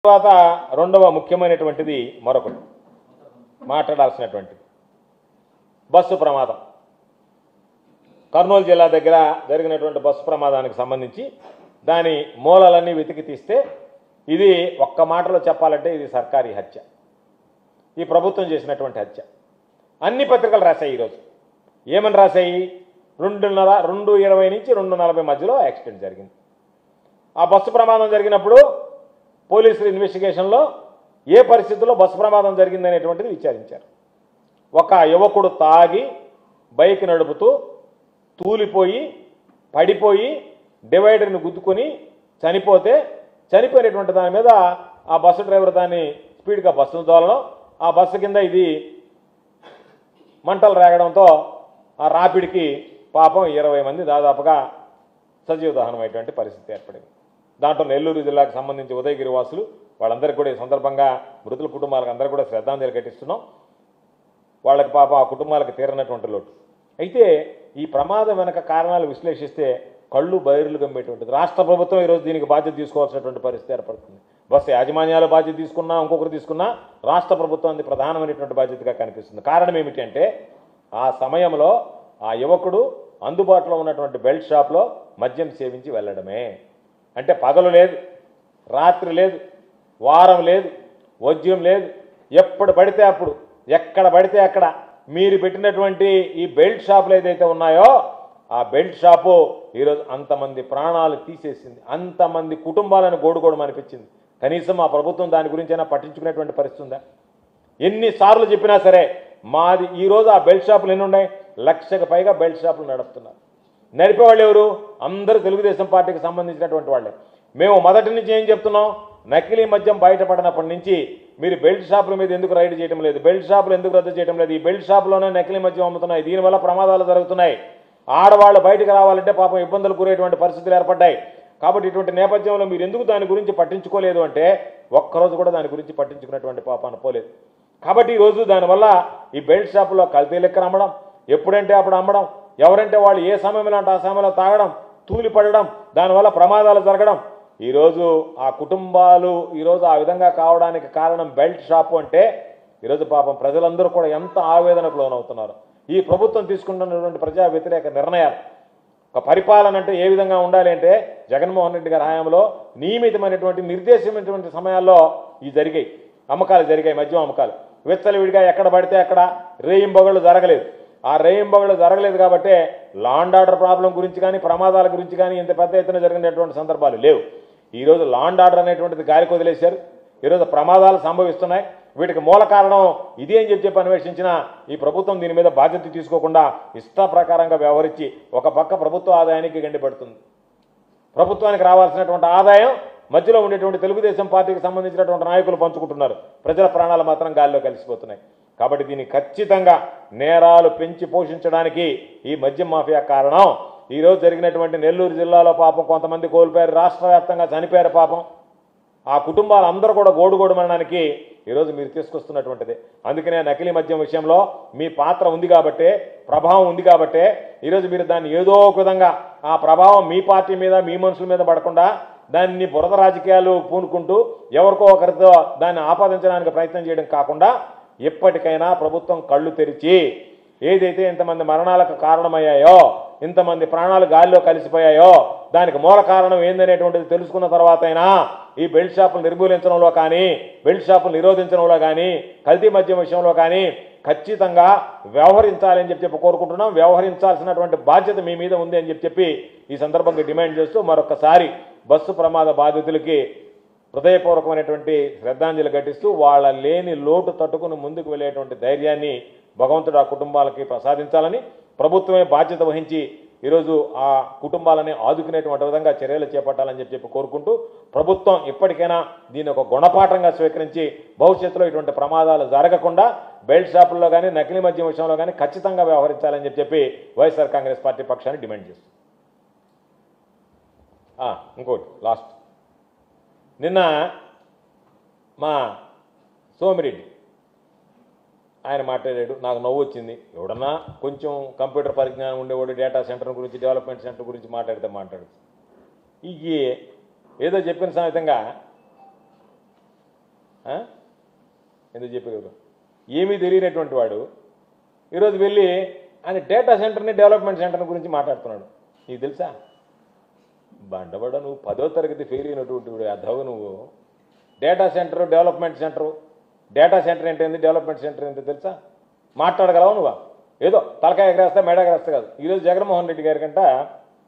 తర్వాత రెండవ ముఖ్యమైనటువంటిది మరొకటి మాట్లాడాల్సినటువంటిది బస్సు ప్రమాదం. కర్నూలు జిల్లా దగ్గర జరిగినటువంటి బస్సు ప్రమాదానికి సంబంధించి దాని మూలాలన్నీ వెతికి తీస్తే ఇది ఒక్క మాటలో చెప్పాలంటే ఇది సర్కారీ హత్య, ఈ ప్రభుత్వం చేసినటువంటి హత్య. అన్ని పత్రికలు రాశాయి. ఈరోజు ఏమని రాశాయి? 2:20 నుంచి 2:40 మధ్యలో యాక్సిడెంట్ జరిగింది. ఆ బస్సు ప్రమాదం జరిగినప్పుడు పోలీసులు ఇన్వెస్టిగేషన్లో ఏ పరిస్థితుల్లో బస్సు ప్రమాదం జరిగిందనేటువంటిది విచారించారు. ఒక యువకుడు తాగి బైక్ నడుపుతూ తూలిపోయి పడిపోయి డివైడర్ని గుద్దుకొని చనిపోయినటువంటి దాని మీద ఆ బస్సు డ్రైవర్ దాన్ని స్పీడ్గా బస్సును తోలడం, ఆ బస్సు కింద ఇది మంటలు రేగడంతో ఆ రాపిడికి పాపం 20 మంది దాదాపుగా సజీవ దహనమైనటువంటి పరిస్థితి ఏర్పడింది. దాంట్లో నెల్లూరు జిల్లాకు సంబంధించి ఉదయగిరి వాసులు వాళ్ళందరికీ కూడా ఈ సందర్భంగా మృతుల కుటుంబాలకు అందరూ కూడా శ్రద్ధాంజలి ఘటిస్తున్నాం. వాళ్ళకి పాపం ఆ కుటుంబాలకు తీరనటువంటి లోటు. అయితే ఈ ప్రమాదం వెనక కారణాలు విశ్లేషిస్తే కళ్ళు బైర్లు గమ్మేటువంటిది. రాష్ట్ర ప్రభుత్వం ఈరోజు దీనికి బాధ్యత తీసుకోవాల్సినటువంటి పరిస్థితి ఏర్పడుతుంది. బస్సు యాజమాన్యాలు బాధ్యత తీసుకున్నా ఇంకొకరు తీసుకున్నా రాష్ట్ర ప్రభుత్వానికి ప్రధానమైనటువంటి బాధ్యతగా కనిపిస్తుంది. కారణం ఏమిటి అంటే ఆ సమయంలో ఆ యువకుడు అందుబాటులో ఉన్నటువంటి బెల్ట్ షాప్లో మద్యం సేవించి వెళ్ళడమే. అంటే పగలు లేదు, రాత్రి లేదు, వారం లేదు, వజ్యం లేదు, ఎప్పుడు పడితే అప్పుడు ఎక్కడ పడితే అక్కడ మీరు పెట్టినటువంటి ఈ బెల్ట్ షాపులు ఏదైతే ఉన్నాయో ఆ బెల్ట్ షాపు ఈరోజు అంతమంది ప్రాణాలు తీసేసింది, అంతమంది కుటుంబాలను గోడుగోడు అనిపించింది. కనీసం ఆ ప్రభుత్వం దాని గురించి అయినా పట్టించుకునేటువంటి పరిస్థితి ఉందా? ఎన్నిసార్లు చెప్పినా సరే మాది ఈరోజు ఆ బెల్ట్ షాపులు ఎన్ని ఉన్నాయి? 1,00,000కు పైగా బెల్ట్ షాపులు నడుపుతున్నారు. నడిపేవాళ్ళు ఎవరు? అందరూ తెలుగుదేశం పార్టీకి సంబంధించినటువంటి వాళ్ళే. మేము మొదటి నుంచి ఏం చెప్తున్నాం? నకిలీ మద్యం బయటపడినప్పటి నుంచి మీరు బెల్ట్ షాపుల మీద ఎందుకు రైడ్ చేయడం లేదు, బెల్ట్ షాపులు ఎందుకు రద్దు చేయడం లేదు? ఈ బెల్ట్ షాపులోనే నకిలీ మద్యం అమ్ముతున్నాయి, దీనివల్ల ప్రమాదాలు జరుగుతున్నాయి. ఆడవాళ్ళు బయటకు రావాలంటే పాపం ఇబ్బందులు గురేటువంటి పరిస్థితులు ఏర్పడ్డాయి. కాబట్టి ఇటువంటి నేపథ్యంలో మీరు ఎందుకు దాని గురించి పట్టించుకోలేదు అంటే ఒక్కరోజు కూడా దాని గురించి పట్టించుకున్నటువంటి పాపాన పోలేదు. కాబట్టి ఈరోజు దానివల్ల ఈ బెల్ట్ షాపులో కల్తీ లెక్కన అమ్మడం, ఎప్పుడంటే అప్పుడు అమ్మడం, ఎవరంటే వాళ్ళు ఏ సమయంలో అంటే ఆ సమయంలో తాగడం, తూలి పడడం, దానివల్ల ప్రమాదాలు జరగడం. ఈరోజు ఆ కుటుంబాలు ఈరోజు ఆ విధంగా కావడానికి కారణం బెల్ట్ షాపు అంటే ఈరోజు పాపం ప్రజలందరూ కూడా ఎంత ఆవేదనకు లోనవుతున్నారు. ఈ ప్రభుత్వం తీసుకుంటున్నటువంటి ప్రజా వ్యతిరేక నిర్ణయాలు, ఒక పరిపాలన అంటే ఏ విధంగా ఉండాలి అంటే జగన్మోహన్ రెడ్డి గారి హయాంలో నియమితమైనటువంటి నిర్దేశమైనటువంటి సమయాల్లో ఈ జరిగాయి అమ్మకాలు జరిగాయి, మద్యం అమ్మకాలు విచ్చలవిడిగా ఎక్కడ పడితే అక్కడ రేయింబగళ్ళు జరగలేదు. ఆ రేయింబగళ్ళు జరగలేదు కాబట్టి లా అండ్ ఆర్డర్ ప్రాబ్లం గురించి కానీ ప్రమాదాల గురించి కానీ ఇంత పెద్ద ఎత్తున జరిగినటువంటి సందర్భాలు లేవు. ఈరోజు లా అండ్ ఆర్డర్ అనేటువంటిది గాలికి వదిలేశారు. ఈరోజు ప్రమాదాలు సంభవిస్తున్నాయి. వీటికి మూల కారణం ఇది అని చెప్పి అన్వేషించిన ఈ ప్రభుత్వం దీని మీద బాధ్యత తీసుకోకుండా ఇష్ట ప్రకారంగా వ్యవహరించి ఒక పక్క ప్రభుత్వ ఆదాయానికి గండిపడుతుంది. ప్రభుత్వానికి రావాల్సినటువంటి ఆదాయం మధ్యలో ఉండేటువంటి తెలుగుదేశం పార్టీకి సంబంధించినటువంటి నాయకులు పంచుకుంటున్నారు. ప్రజల ప్రాణాలు మాత్రం గాలిలో కలిసిపోతున్నాయి. కాబట్టి దీన్ని ఖచ్చితంగా నేరాలు పెంచి పోషించడానికి ఈ మద్యం మాఫియా కారణం. ఈరోజు జరిగినటువంటి నెల్లూరు జిల్లాలో పాపం కొంతమంది కోల్పోయారు, రాష్ట్ర వ్యాప్తంగా చనిపోయారు పాపం. ఆ కుటుంబాలు అందరూ కూడా గోడుగోడుమనడానికి ఈరోజు మీరు తీసుకొస్తున్నటువంటిది. అందుకనే నకిలీ మద్యం విషయంలో మీ పాత్ర ఉంది కాబట్టే, ప్రభావం ఉంది కాబట్టే ఈరోజు మీరు దాన్ని ఏదో ఒక విధంగా ఆ ప్రభావం మీ పార్టీ మీద మీ మనుషుల మీద పడకుండా దాన్ని బురద రాజకీయాలు పూనుకుంటూ ఎవరికో ఒకరితో దాన్ని ఆపాదించడానికి ప్రయత్నం చేయడం కాకుండా ఎప్పటికైనా ప్రభుత్వం కళ్ళు తెరిచి ఏదైతే ఇంతమంది మరణాలకు కారణమయ్యాయో, ఇంతమంది ప్రాణాలు గాలిలో కలిసిపోయాయో దానికి మూల కారణం ఏందనేటువంటిది తెలుసుకున్న తర్వాత అయినా ఈ బెల్ట్ షాపులు నిర్మూలించడంలో కానీ, బెల్ట్ షాపులు నిరోధించడంలో కానీ, కల్తీ మద్యం విషయంలో కానీ ఖచ్చితంగా వ్యవహరించాలని చెప్పి కోరుకుంటున్నాం. వ్యవహరించాల్సినటువంటి బాధ్యత మీ మీద ఉంది అని చెప్పి ఈ సందర్భంగా డిమాండ్ చేస్తూ మరొకసారి బస్సు ప్రమాద బాధితులకి హృదయపూర్వకమైనటువంటి శ్రద్ధాంజలి ఘటిస్తూ వాళ్ళ లేని లోటు తట్టుకుని ముందుకు వెళ్ళేటువంటి ధైర్యాన్ని భగవంతుడు ఆ కుటుంబాలకి ప్రసాదించాలని, ప్రభుత్వమే బాధ్యత వహించి ఈరోజు ఆ కుటుంబాలని ఆదుకునేటువంటి విధంగా చర్యలు చేపట్టాలని చెప్పి కోరుకుంటూ ప్రభుత్వం ఇప్పటికైనా దీన్ని ఒక గుణపాఠంగా స్వీకరించి భవిష్యత్తులో ఇటువంటి ప్రమాదాలు జరగకుండా బెల్ట్ షాపుల్లో కానీ నకిలీ మద్యం విషయంలో కానీ ఖచ్చితంగా వ్యవహరించాలని చెప్పి వైఎస్ఆర్ కాంగ్రెస్ పార్టీ పక్షాన్ని డిమాండ్ చేస్తుంది. ఇంకోటి లాస్ట్, నిన్న మా సోమిరెడ్డి ఆయన మాట్లాడాడు, నాకు నవ్వు వచ్చింది. ఎవడన్నా కొంచెం కంప్యూటర్ పరిజ్ఞానం ఉండేవాడు డేటా సెంటర్ గురించి, డెవలప్మెంట్ సెంటర్ గురించి మాట్లాడుతూ ఈ ఏదో చెప్పిన సమేతంగా ఎందుకు చెప్పగలరు? ఏమీ తెలియనటువంటి వాడు ఈరోజు వెళ్ళి ఆయన డేటా సెంటర్ని డెవలప్మెంట్ సెంటర్ గురించి మాట్లాడుతున్నాడు. నీకు తెలుసా? బండబడ నువ్వు 10వ తరగతి ఫెయిల్ అయినటువంటి అధవు నువ్వు. Data centre development centre, data centre ఏంటి, డెవలప్మెంట్ సెంటర్ ఏంటో తెలుసా? మాట్లాడగలవు నువ్వు? ఏదో తలకాయ ఎగరేస్తా మెడ ఎగరేస్తా కాదు. ఈరోజు జగన్మోహన్ రెడ్డి గారి కంట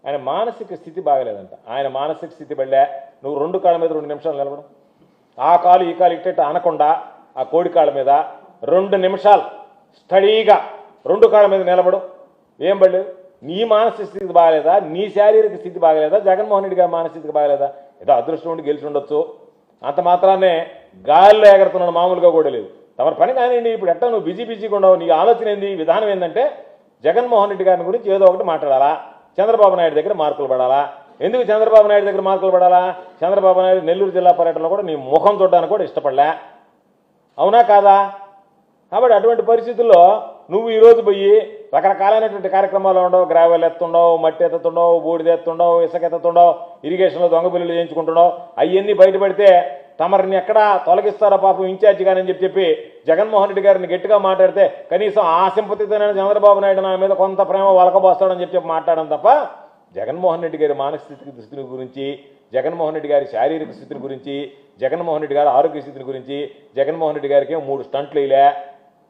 ఆయన మానసిక స్థితి బాగలేదంట. ఆయన మానసిక స్థితి బళ్ళే నువ్వు 2 కాళ్ళ మీద 2 నిమిషాలు నిలబడం, ఆ కాలు ఈ కాలు ఇట్టేట అనకుండా ఆ కోడి కాళ్ళ మీద 2 నిమిషాలు స్టడీగా 2 కాళ్ళ మీద నిలబడం ఏం పడలేదు? నీ మానసిక స్థితి బాగలేదా? నీ శారీరక స్థితి బాగలేదా? జగన్మోహన్ రెడ్డి గారి మానసిక స్థితి బాగలేదా? ఏదో అదృష్టం ఉండి గెలిచి ఉండొచ్చు, అంత మాత్రాన్నే గాలిలో ఎగరుతున్నాడు, మామూలుగా కూడా లేదు. తమ పని కానివ్వండి. ఇప్పుడు ఎట్టా నువ్వు బిజీగా ఉండవు? నీ ఆలోచన ఏంది, విధానం ఏంటంటే జగన్మోహన్ రెడ్డి గారిని గురించి ఏదో ఒకటి మాట్లాడాలా, చంద్రబాబు నాయుడు దగ్గర మార్కులు పడాలా. ఎందుకు చంద్రబాబు నాయుడు దగ్గర మార్కులు పడాలా? చంద్రబాబు నాయుడు నెల్లూరు జిల్లా పర్యటనలో కూడా నీ ముఖం చూడడానికి కూడా ఇష్టపడలే, అవునా కాదా? కాబట్టి అటువంటి పరిస్థితుల్లో నువ్వు ఈరోజు పోయి రకరకాలైనటువంటి కార్యక్రమాలు ఉండవు, గ్రావెల్ ఎత్తుండవు, మట్టి ఎత్తుండవు, బూడిద ఎత్తుండవు, ఇసుక ఎత్తుండవు, ఇరిగేషన్లో దొంగ బిల్లులు చేయించుకుంటున్నావు. అవన్నీ బయటపడితే తమరిని ఎక్కడా తొలగిస్తారో పాపం ఇన్ఛార్జి గారని చెప్పి జగన్మోహన్ రెడ్డి గారిని గట్టిగా మాట్లాడితే కనీసం ఆ సింపతితోనే చంద్రబాబు నాయుడు నా మీద కొంత ప్రేమ వలకబోస్తాడని చెప్పి మాట్లాడడం తప్ప జగన్మోహన్ రెడ్డి గారి మానసిక స్థితి గురించి, జగన్మోహన్ రెడ్డి గారి శారీరక స్థితిని గురించి, జగన్మోహన్ రెడ్డి గారి ఆరోగ్య స్థితిని గురించి, జగన్మోహన్ రెడ్డి గారికి 3 స్టంట్లు వేయలే.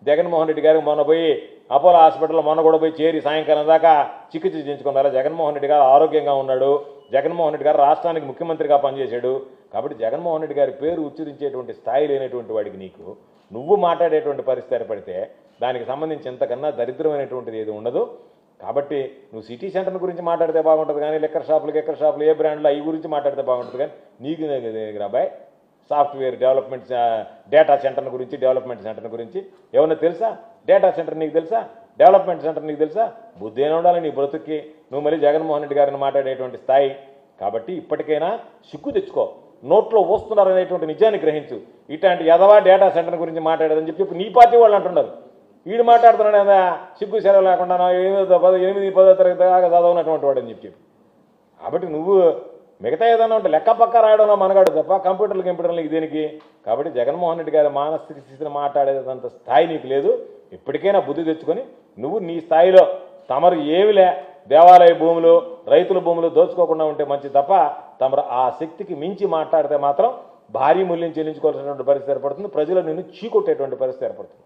జగన్మోహన్ రెడ్డి గారికి మొన్న పోయి అపోలో హాస్పిటల్లో మొన్న కూడా పోయి చేరి సాయంకాలం దాకా చికిత్స చేయించుకున్నారా? జగన్మోహన్ రెడ్డి గారు ఆరోగ్యంగా ఉన్నాడు. జగన్మోహన్ రెడ్డి గారు రాష్ట్రానికి ముఖ్యమంత్రిగా పనిచేశాడు. కాబట్టి జగన్మోహన్ రెడ్డి గారి పేరు ఉచ్చరించేటువంటి స్థాయి లేనటువంటి వాడికి నువ్వు మాట్లాడేటువంటి పరిస్థితి ఏర్పడితే దానికి సంబంధించి ఎంతకన్నా దరిద్రమైనటువంటిది ఏది ఉండదు. కాబట్టి నువ్వు సిటీ సెంటర్ గురించి మాట్లాడితే బాగుంటుంది కానీ లిక్కర్ షాపులు ఏ బ్రాండ్లు అవి గురించి మాట్లాడితే బాగుంటుంది కానీ నీకు రాబాయ్ సాఫ్ట్వేర్ డెవలప్మెంట్ డేటా సెంటర్ గురించి, డెవలప్మెంట్ సెంటర్ గురించి ఏమన్నా తెలుసా? డేటా సెంటర్ నీకు తెలుసా? డెవలప్మెంట్ సెంటర్ నీకు తెలుసా? బుద్ధి ఏమి ఉండాలి నీ బ్రతుక్కి? నువ్వు మళ్ళీ జగన్మోహన్ రెడ్డి గారిని మాట్లాడేటువంటి స్థాయి. కాబట్టి ఇప్పటికైనా సిగ్గు తెచ్చుకో, నోట్లో వస్తున్నారనేటువంటి నిజాన్ని గ్రహించు. ఇట్లాంటి యదవా డేటా సెంటర్ గురించి మాట్లాడదని చెప్పి నీ పార్టీ వాళ్ళు అంటున్నారు. వీడు మాట్లాడుతున్నాడు కదా సిగ్గు సెలవు లేకుండా 8-10 తరగతి దాకా చదవనటువంటి వాడు అని చెప్పి. కాబట్టి నువ్వు మిగతా ఏదైనా ఉంటే లెక్క పక్క రాయడంలో మనగాడు తప్ప కంప్యూటర్లు దేనికి? కాబట్టి జగన్మోహన్ రెడ్డి గారి మానసిక స్థితిని మాట్లాడేదంత స్థాయి నీకు లేదు. ఇప్పటికైనా బుద్ధి తెచ్చుకొని నువ్వు నీ స్థాయిలో తమరు ఏమిలే దేవాలయ భూములు, రైతుల భూములు దోచుకోకుండా ఉంటే మంచిది తప్ప తమరు ఆ శక్తికి మించి మాట్లాడితే మాత్రం భారీ మూల్యం చెల్లించుకోవాల్సినటువంటి పరిస్థితి ఏర్పడుతుంది. ప్రజలు నిన్ను చీకొట్టేటువంటి పరిస్థితి ఏర్పడుతుంది.